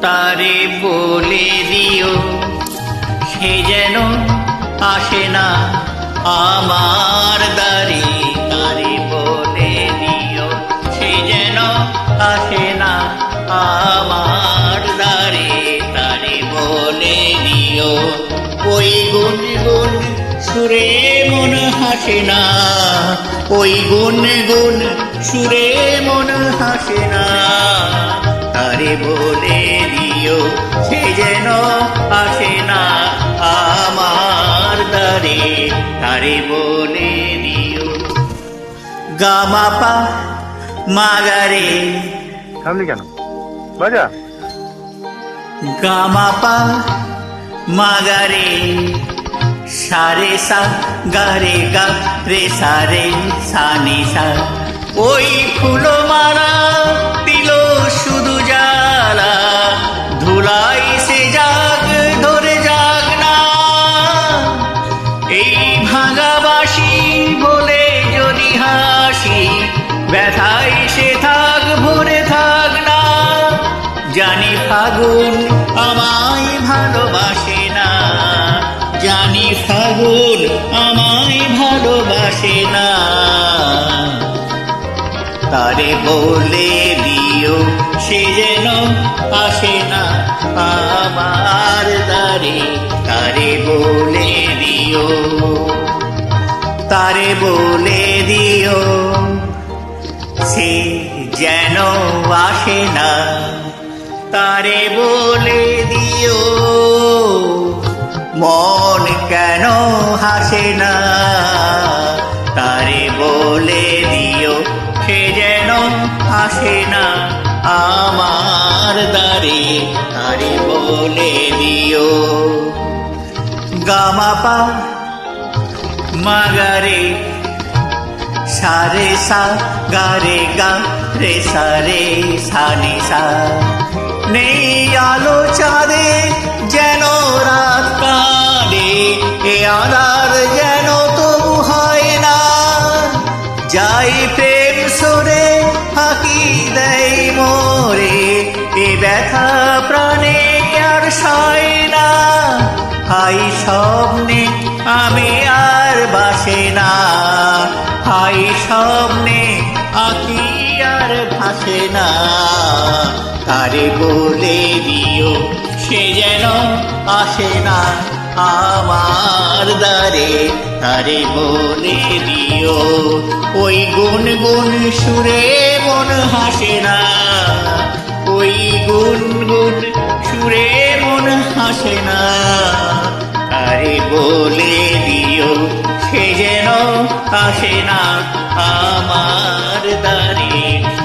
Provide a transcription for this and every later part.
তারে বলে দিও সে যেন আসে না আমার দ্বারে। তারে বলে দিও সে যেন আসে না আমার দ্বারে। তারে বলে দিও ওই গুনগুন সুরে মন হাসে না, ওই গুনগুন সুরে মন হাসে না। তারে বলে দিও সে যেন আসে না আমার দ্বারে। তারে বলে দিও। গামাপা মাগারে থামলি কেন? বাজা। গামাপা মাগারে সারে সা গারে গা রে সারে সানি সা। ওই ফুলো মারা দিল শুধু জ্বালা, ধুলাই সে জাগ ধরে যাক না। এই ভাঙা বাঁশি বলে যদি হাসি, ব্যথায় সে থাক ভরে থাক না। জানি ফাগুন আমায় ভালোবাসে না, জানি ফাগুন আমায় ভালোবাসে না। তারে বলে দিও সে যেন আসে না আমার দ্বারে। তারে বলে দিও, তারে বলে দিও সে যেন আসে না। তারে বলে দিও মন কেন হাসে না। তারে বলে দিও সে যেন আসে না আমার দ্বারে। তারে বলে দিও। গামাপা মাগারে সারে সা গারে গা রে সারে সানি সা। নেই আলো চাঁদে যেন রাত কাঁদে, এ আধার যেন তবু হয় না। যাই প্রেম সরে ফাঁকি দেয় মোরে, এ ব্যথা প্রাণে আর সয় না। হাই স্বপ্নে আমি আর বাসে না, হাই স্বপ্নে আঁকি আর ভাসে না। তারে বলে দিও সে যেন আসে না আমার দ্বারে। তারে বলে দিও ওই গুনগুন সুরে মন হাসে না, ওই গুনগুন সুরে মন হাসে না। তারে বলে দিও সে যেন আসে না আমার দ্বারে।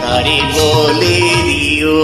তারে বলে দিও।